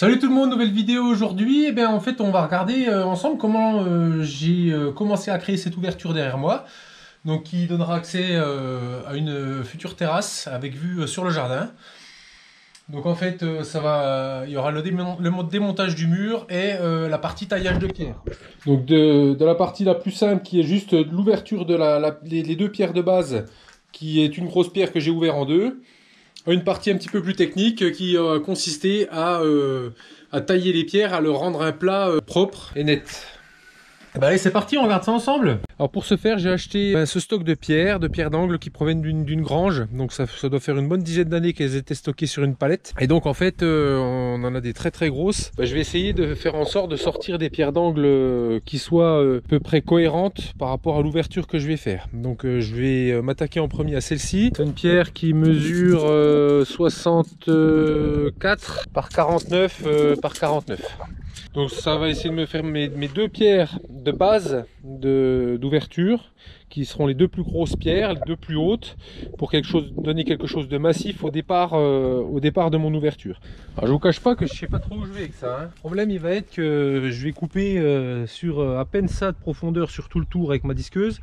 Salut tout le monde, nouvelle vidéo aujourd'hui. Eh bien, en fait, on va regarder ensemble comment j'ai commencé à créer cette ouverture derrière moi. Donc, qui donnera accès à une future terrasse avec vue sur le jardin. Donc, en fait, il y aura le démontage du mur et la partie taillage de pierre. Donc, de la partie la plus simple qui est juste l'ouverture de les deux pierres de base, qui est une grosse pierre que j'ai ouvert en deux. Une partie un petit peu plus technique qui consistait à tailler les pierres, à leur rendre un plat propre et net. Bah allez, c'est parti, on regarde ça ensemble. Alors pour ce faire, j'ai acheté ce stock de pierres d'angle qui proviennent d'une grange. Donc ça doit faire une bonne dizaine d'années qu'elles étaient stockées sur une palette. Et donc en fait, on en a des très très grosses. Je vais essayer de faire en sorte de sortir des pierres d'angle qui soient à peu près cohérentes par rapport à l'ouverture que je vais faire. Donc je vais m'attaquer en premier à celle-ci. C'est une pierre qui mesure 64 par 49 par 49. Donc ça va essayer de me faire mes deux pierres de base d'ouverture, qui seront les deux plus grosses pierres, les deux plus hautes, pour donner quelque chose de massif au départ de mon ouverture. Alors je vous cache pas que je sais pas trop où je vais avec ça. Le problème il va être que je vais couper sur à peine ça de profondeur sur tout le tour avec ma disqueuse.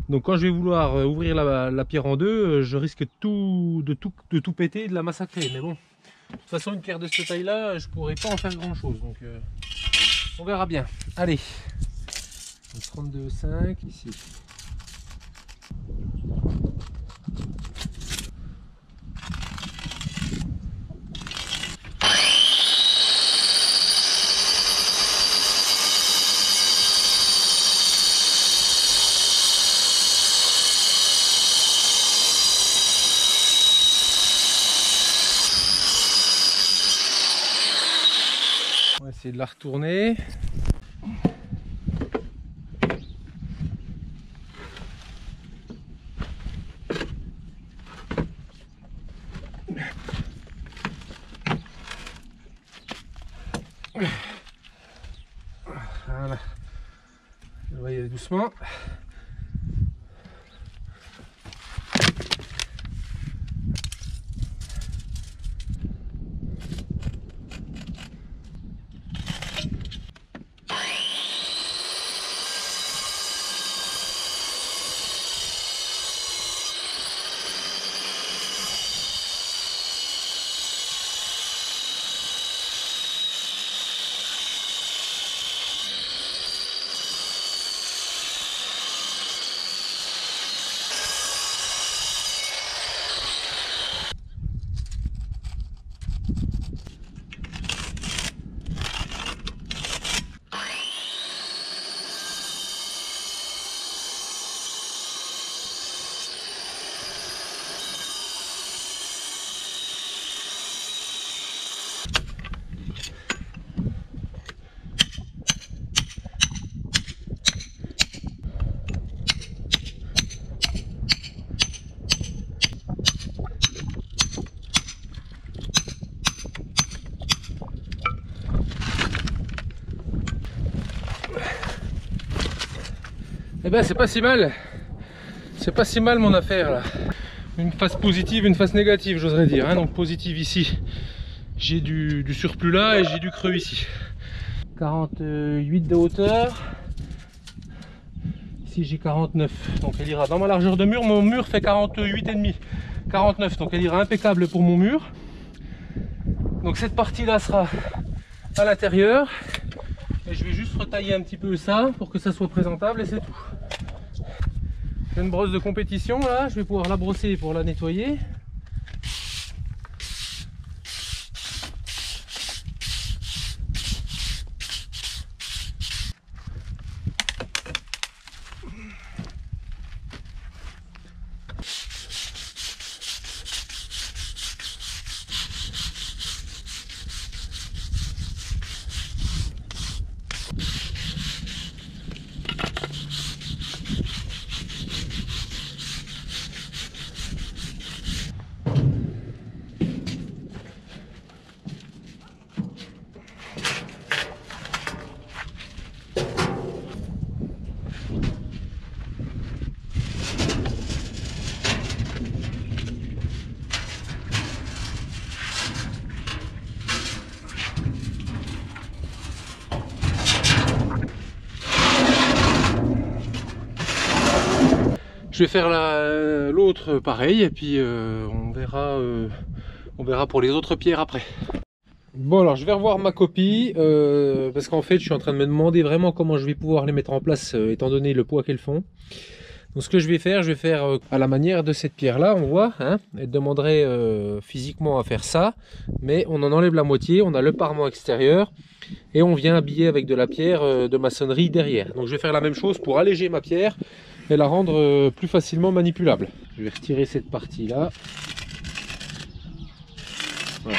Donc quand je vais vouloir ouvrir la pierre en deux, je risque de tout péter et de la massacrer. Mais bon. De toute façon, une pierre de cette taille-là, je pourrais pas en faire grand-chose, donc on verra bien. Allez, 32,5 ici. On va essayer de la retourner. Voilà. On va y aller doucement. Eh ben c'est pas si mal. C'est pas si mal mon affaire là. Une face positive, une face négative j'oserais dire. Donc positive ici, j'ai du surplus là et j'ai du creux ici. 48 de hauteur. Ici j'ai 49. Donc elle ira dans ma largeur de mur. Mon mur fait 48,5. 49. Donc elle ira impeccable pour mon mur. Donc cette partie là sera à l'intérieur. Et je vais juste retailler un petit peu ça pour que ça soit présentable et c'est tout. J'ai une brosse de compétition là, je vais pouvoir la brosser pour la nettoyer. Je vais faire l'autre pareil et puis on verra pour les autres pierres après. Bon alors je vais revoir ma copie parce qu'en fait je suis en train de me demander vraiment comment je vais pouvoir les mettre en place étant donné le poids qu'elles font. Donc ce que je vais faire à la manière de cette pierre là, on voit, hein, elle demanderait physiquement à faire ça, mais on en enlève la moitié, on a le parement extérieur et on vient habiller avec de la pierre de maçonnerie derrière. Donc je vais faire la même chose pour alléger ma pierre et la rendre plus facilement manipulable. Je vais retirer cette partie là. Voilà.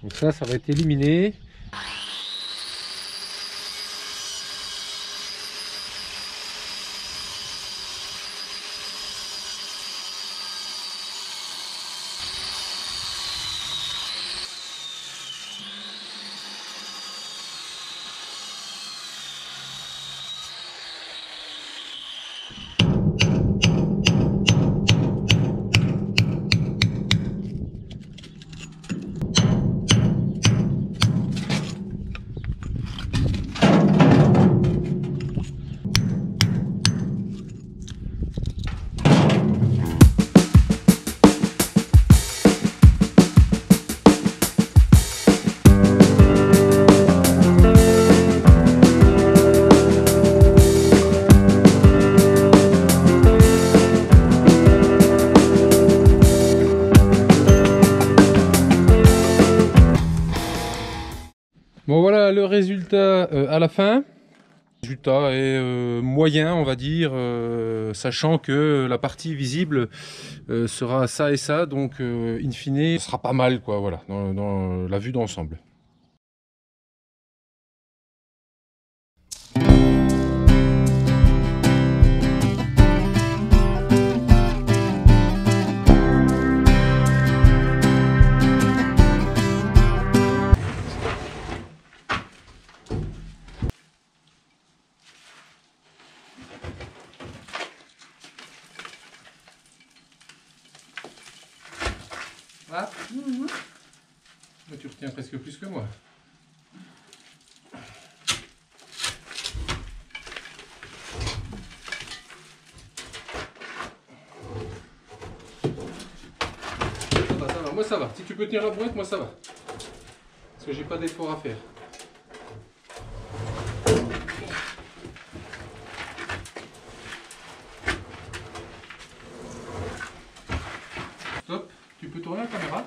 Donc ça va être éliminé. Bon voilà le résultat à la fin. Le résultat est moyen on va dire, sachant que la partie visible sera ça et ça, donc in fine ce sera pas mal quoi, voilà, dans la vue d'ensemble. Ah. Mais tu retiens presque plus que moi. Ça va, moi ça va. Si tu peux tenir la brouette, moi ça va. Parce que j'ai pas d'effort à faire. Stop. Tu peux tourner la caméra.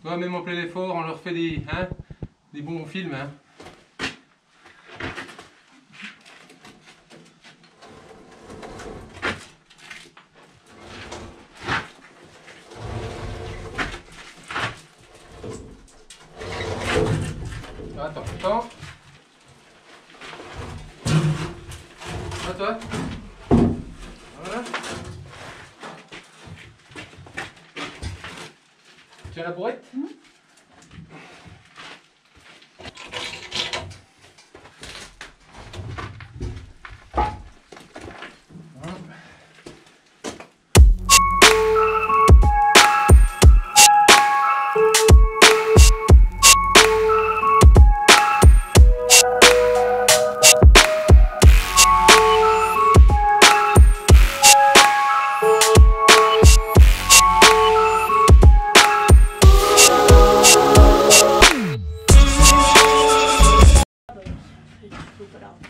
Toi, même en plein effort, on leur fait des bons films. Hein. Attends. À toi. Voilà. Tiens la bourrette.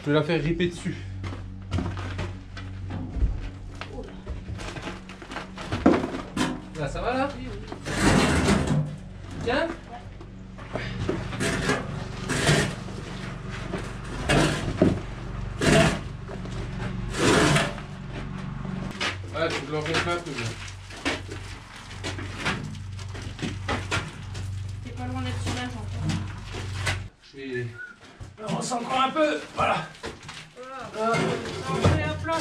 Je vais la faire ripper dessus. Là, ça va là? Tiens. Ah, tu l'enfonces un peu. T'es pas loin d'être sur la jambe. Je vais avancer encore un peu. Voilà. Voilà. Un plat.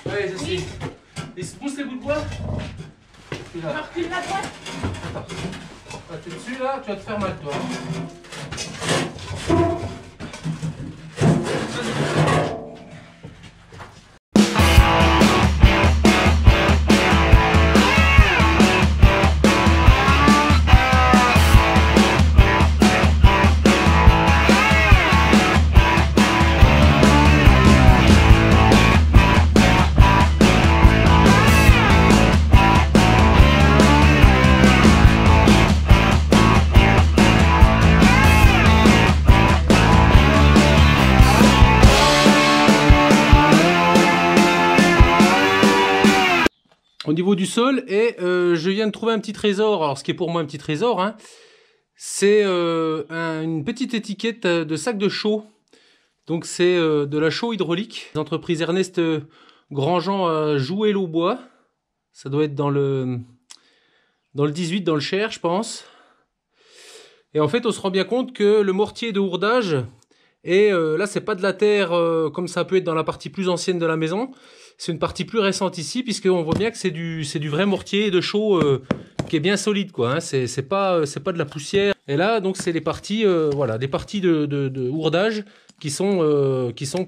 Ouais, j'essaie. Et se pousse les bouts de bois. Tu recules la droite. Attends. Ah, tu es dessus là, tu vas te faire mal toi. du sol et je viens de trouver un petit trésor. Alors ce qui est pour moi un petit trésor, hein, c'est une petite étiquette de sac de chaux. Donc c'est de la chaux hydraulique. L'entreprise Ernest Grandjean à Joué-l'Aubois. Ça doit être dans le 18, dans le Cher, je pense. Et en fait, on se rend bien compte que le mortier de hourdage, et là, c'est pas de la terre comme ça peut être dans la partie plus ancienne de la maison. C'est une partie plus récente ici, puisqu'on voit bien que c'est du vrai mortier de chaux qui est bien solide, quoi. Hein. C'est pas de la poussière. Et là, donc, c'est les parties, voilà, des parties de hourdage qui sont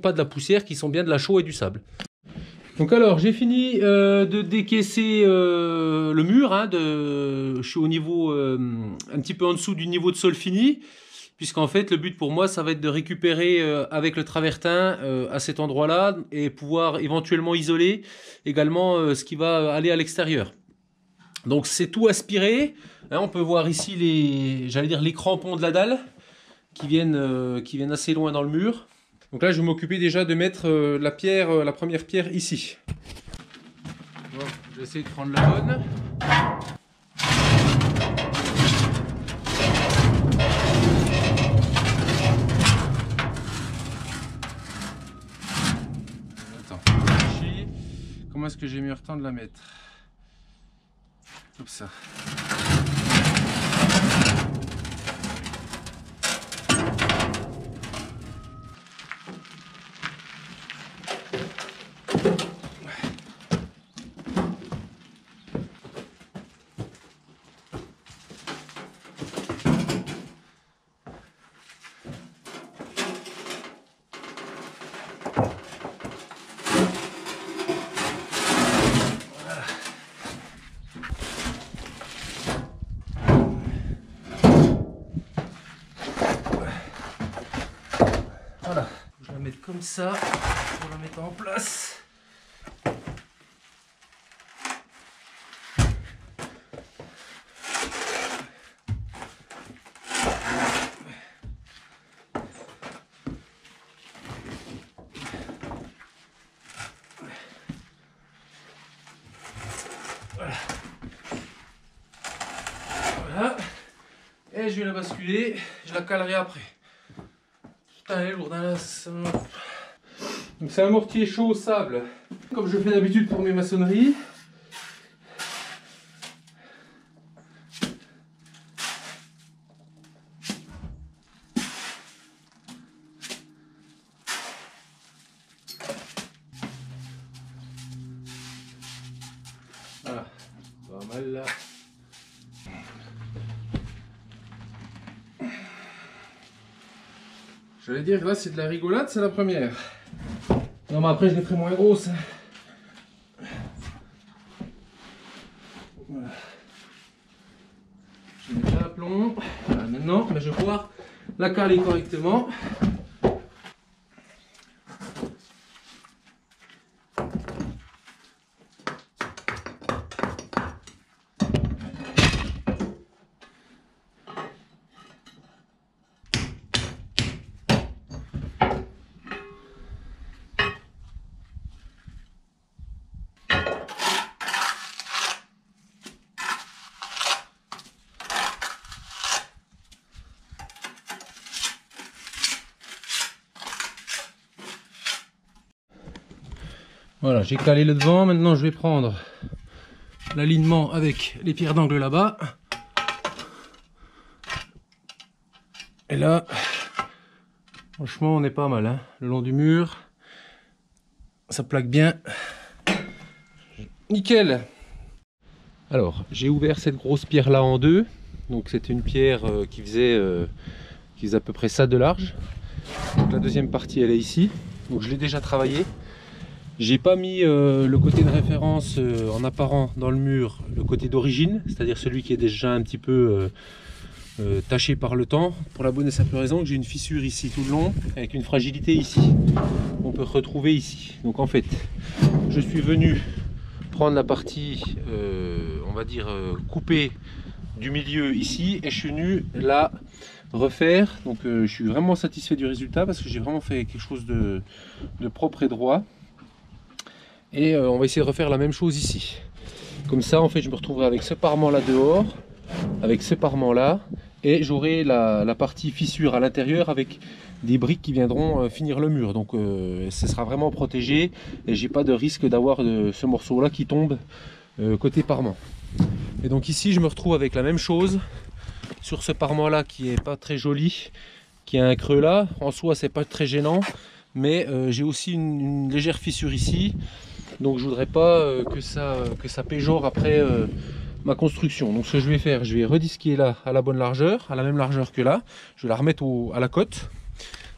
pas de la poussière, qui sont bien de la chaux et du sable. Donc alors, j'ai fini de décaisser le mur. Hein, je suis au niveau un petit peu en dessous du niveau de sol fini. Puisqu'en fait, le but pour moi, ça va être de récupérer avec le travertin à cet endroit-là et pouvoir éventuellement isoler également ce qui va aller à l'extérieur. Donc c'est tout aspiré. Hein, on peut voir ici les crampons de la dalle qui viennent assez loin dans le mur. Donc là, je vais m'occuper déjà de mettre la première pierre ici. Bon, je vais essayer de prendre la bonne. Comment est-ce que j'ai meilleur temps de la mettre? Comme ça. Voilà, je vais la mettre comme ça pour la mettre en place. Voilà. Voilà. Et je vais la basculer, je la calerai après. Elle est lourde, hein, donc c'est un mortier chaud au sable, comme je fais d'habitude pour mes maçonneries. Voilà, pas mal là. J'allais dire que là c'est de la rigolade, c'est la première. Non mais après je les ferai moins grosses. Voilà. J'ai déjà l'aplomb. Voilà, maintenant je vais pouvoir la caler correctement. Voilà, j'ai calé le devant, maintenant je vais prendre l'alignement avec les pierres d'angle là-bas. Et là, franchement on est pas mal, hein, le long du mur. Ça plaque bien. Nickel. Alors, j'ai ouvert cette grosse pierre là en deux. Donc c'était une pierre qui faisait à peu près ça de large. Donc la deuxième partie elle est ici. Donc je l'ai déjà travaillé. J'ai pas mis le côté de référence en apparent dans le mur, le côté d'origine, c'est-à-dire celui qui est déjà un petit peu taché par le temps, pour la bonne et simple raison que j'ai une fissure ici tout le long, avec une fragilité ici, on peut retrouver ici. Donc en fait, je suis venu prendre la partie, on va dire, coupée du milieu ici, et je suis venu la refaire. Donc je suis vraiment satisfait du résultat, parce que j'ai vraiment fait quelque chose de propre et droit. Et on va essayer de refaire la même chose ici. Comme ça en fait je me retrouverai avec ce parement là dehors, avec ce parement là, et j'aurai la partie fissure à l'intérieur avec des briques qui viendront finir le mur. Donc ce sera vraiment protégé et j'ai pas de risque d'avoir ce morceau là qui tombe côté parement. Et donc ici je me retrouve avec la même chose sur ce parement là qui est pas très joli, qui a un creux là. En soi c'est pas très gênant, mais j'ai aussi une légère fissure ici, donc je voudrais pas que ça péjore après ma construction. Donc ce que je vais faire, je vais redisquer là à la bonne largeur, à la même largeur que là. Je vais la remettre à la cote,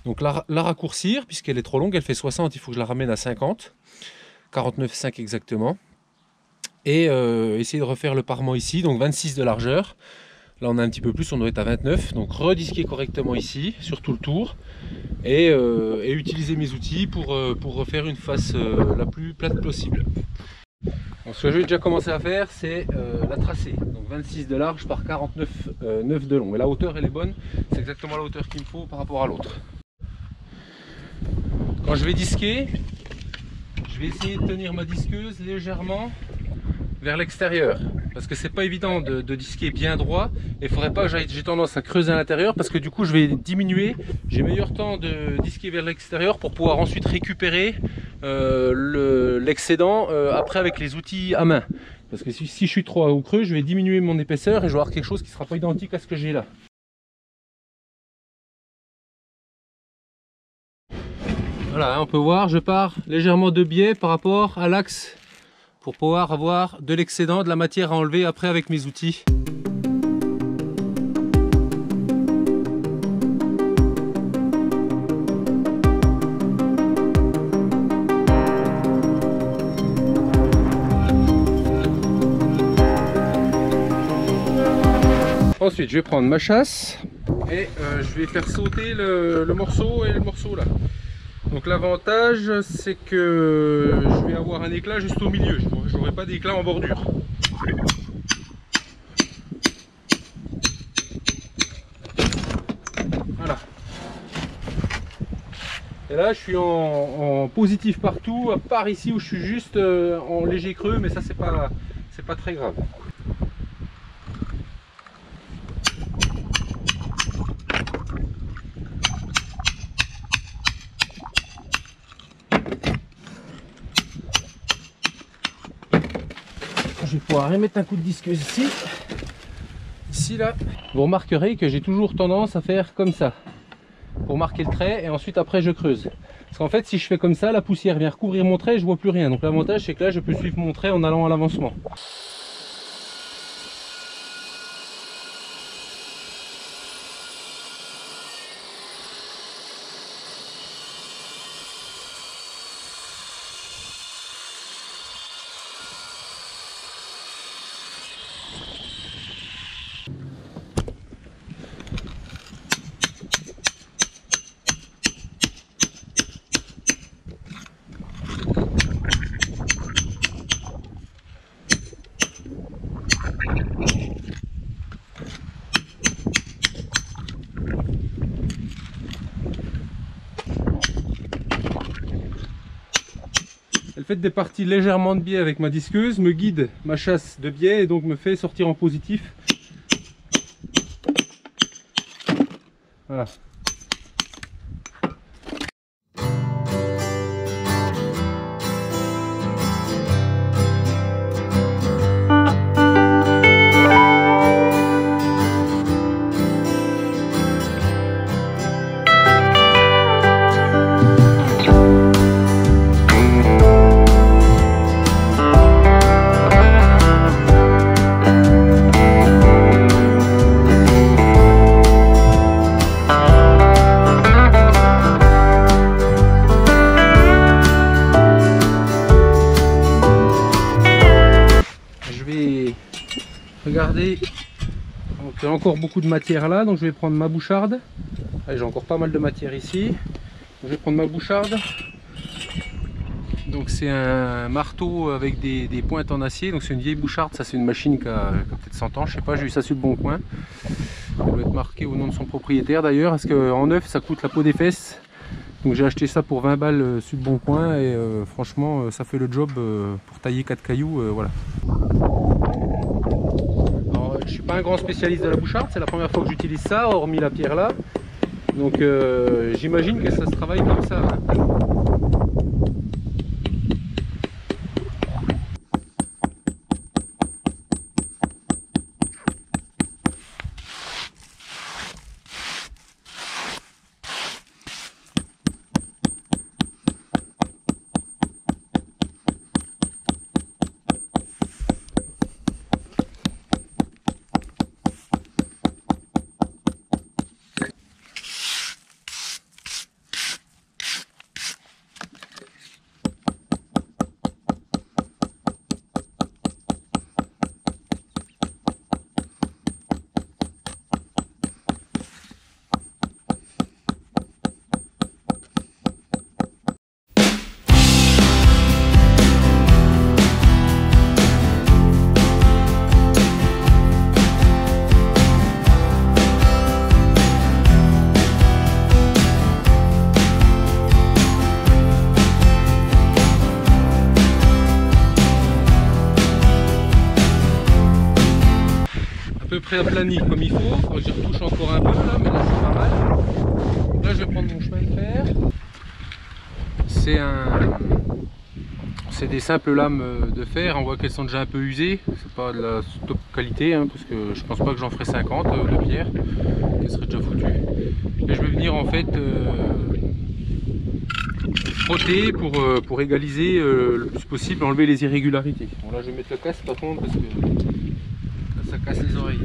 donc la raccourcir puisqu'elle est trop longue, elle fait 60, il faut que je la ramène à 50, 49,5 exactement, et essayer de refaire le parement ici, donc 26 de largeur. Là on a un petit peu plus, on doit être à 29, donc redisquer correctement ici sur tout le tour et utiliser mes outils pour refaire une face la plus plate possible. Donc, ce que je vais déjà commencer à faire, c'est la tracer. Donc 26 de large par 49,9 de long. Et la hauteur elle est bonne, c'est exactement la hauteur qu'il me faut par rapport à l'autre. Quand je vais disquer, je vais essayer de tenir ma disqueuse légèrement vers l'extérieur, parce que c'est pas évident de disquer bien droit, et il faudrait pas que j'ai tendance à creuser à l'intérieur, parce que du coup je vais diminuer, j'ai meilleur temps de disquer vers l'extérieur pour pouvoir ensuite récupérer l'excédent après avec les outils à main, parce que si je suis trop au creux, je vais diminuer mon épaisseur et je vais avoir quelque chose qui sera pas identique à ce que j'ai là. Voilà, on peut voir, je pars légèrement de biais par rapport à l'axe pour pouvoir avoir de l'excédent, de la matière à enlever après avec mes outils. Ensuite, je vais prendre ma chasse et je vais faire sauter le morceau et le morceau là. Donc l'avantage c'est que je vais avoir un éclat juste au milieu, je n'aurai pas d'éclat en bordure. Voilà. Et là je suis en positif partout, à part ici où je suis juste en léger creux, mais ça c'est pas très grave. Je vais pouvoir remettre un coup de disqueuse ici là. Vous remarquerez que j'ai toujours tendance à faire comme ça pour marquer le trait, et ensuite après je creuse, parce qu'en fait si je fais comme ça, la poussière vient recouvrir mon trait et je vois plus rien. Donc l'avantage c'est que là je peux suivre mon trait en allant à l'avancement. Le fait des parties légèrement de biais avec ma disqueuse me guide ma chasse de biais et donc me fait sortir en positif. Voilà. Regardez, il y a encore beaucoup de matière là, donc je vais prendre ma boucharde. J'ai encore pas mal de matière ici. Donc, je vais prendre ma boucharde. Donc c'est un marteau avec des pointes en acier, donc c'est une vieille boucharde, ça c'est une machine qui a peut-être 100 ans, je sais pas, j'ai eu ça sur le bon coin. Elle doit être marquée au nom de son propriétaire d'ailleurs, parce qu'en neuf ça coûte la peau des fesses. Donc j'ai acheté ça pour 20 balles sur le bon coin et franchement ça fait le job pour tailler 4 cailloux, voilà. suis pas un grand spécialiste de la boucharde, c'est la première fois que j'utilise ça, hormis la pierre là. Donc j'imagine que ça se travaille comme ça. Hein. Près aplani comme il faut, j'y retouche encore un peu là, mais là c'est pas mal. Là je vais prendre mon chemin de fer. C'est des simples lames de fer, on voit qu'elles sont déjà un peu usées, c'est pas de la top qualité hein, parce que je pense pas que j'en ferai 50 de pierre, qu'elles seraient déjà foutues. Et je vais venir en fait frotter pour égaliser le plus possible, enlever les irrégularités. Bon là je vais mettre le casque par contre parce que ça casse les oreilles.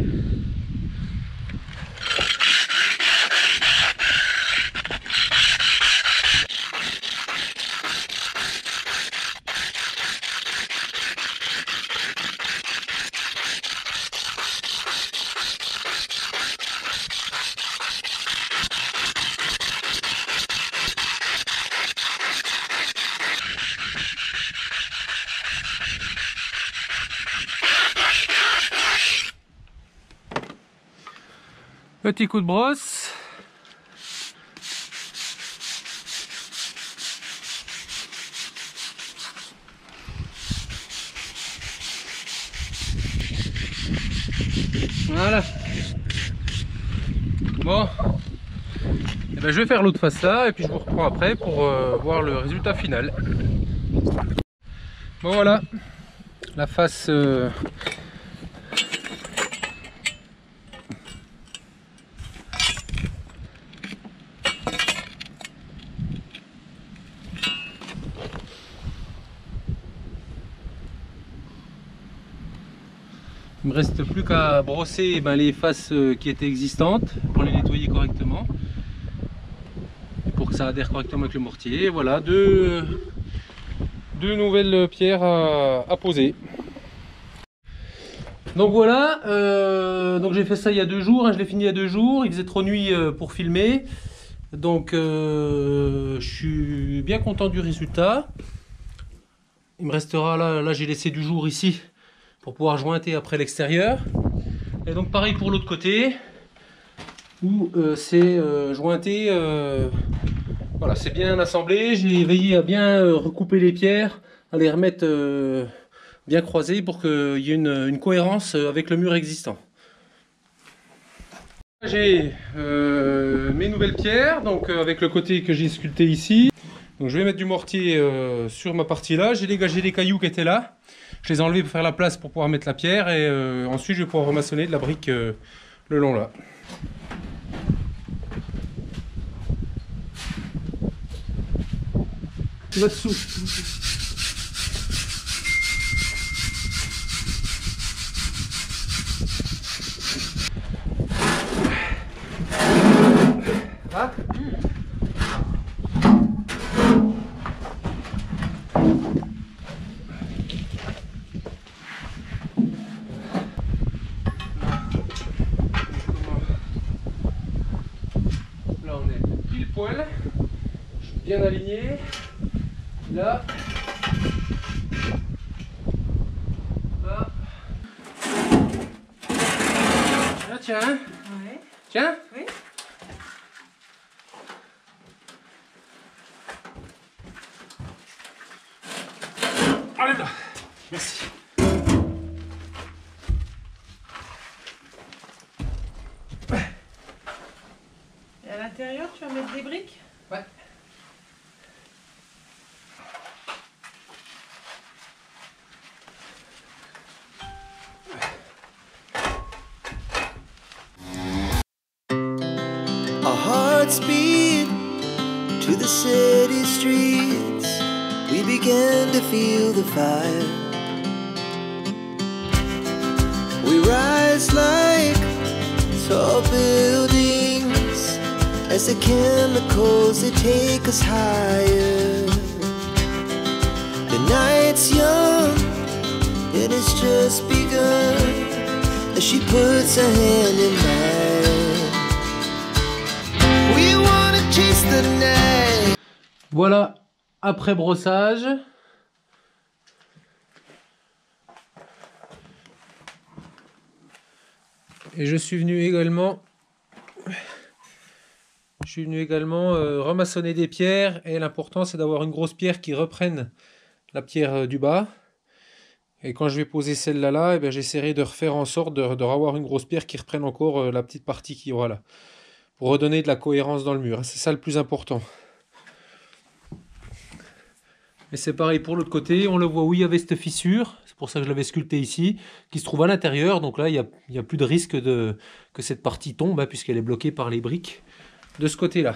Petit coup de brosse. Voilà. Bon. Et ben je vais faire l'autre face là et puis je vous reprends après pour voir le résultat final. Bon voilà. La face il me reste plus qu'à brosser les faces qui étaient existantes pour les nettoyer correctement et pour que ça adhère correctement avec le mortier. Et voilà, deux nouvelles pierres à poser. Donc voilà, donc j'ai fait ça il y a 2 jours, hein, je l'ai fini il y a 2 jours, il faisait trop nuit pour filmer. Donc je suis bien content du résultat. Il me restera là j'ai laissé du jour ici pour pouvoir jointer après l'extérieur. Et donc pareil pour l'autre côté où c'est jointé, voilà, c'est bien assemblé. J'ai veillé à bien recouper les pierres, à les remettre bien croisées pour qu'il y ait une cohérence avec le mur existant. J'ai mes nouvelles pierres, donc avec le côté que j'ai sculpté ici. Donc je vais mettre du mortier sur ma partie là. J'ai dégagé les cailloux qui étaient là. Je les ai enlevés pour faire la place pour pouvoir mettre la pierre et ensuite je vais pouvoir remaçonner de la brique le long là. Tu vas dessous. Ah. Là on est pile poil, je suis bien aligné. Là, là. Tiens. Ouais. Tiens. Oui. Enlève là. Merci. l'intérieur, tu vas mettre des briques? Ouais. Our hearts beat to the city streets. We began to feel the fire. We rise like tall buildings as the chemicals they take us higher. The night's young, it has just begun as she puts her hand in mine. We wanna chase the night. Voilà, après brossage. Et je suis venu également ramassonner des pierres. Et l'important c'est d'avoir une grosse pierre qui reprenne la pierre du bas. Et quand je vais poser celle-là, là, eh bien, j'essaierai de refaire en sorte de revoir une grosse pierre qui reprenne encore la petite partie qui y aura là. Pour redonner de la cohérence dans le mur. C'est ça le plus important. Et c'est pareil pour l'autre côté. On le voit où il y avait cette fissure. C'est pour ça que je l'avais sculpté ici. Qui se trouve à l'intérieur. Donc là, il n'y a plus de risque que cette partie tombe. Puisqu'elle est bloquée par les briques de ce côté-là.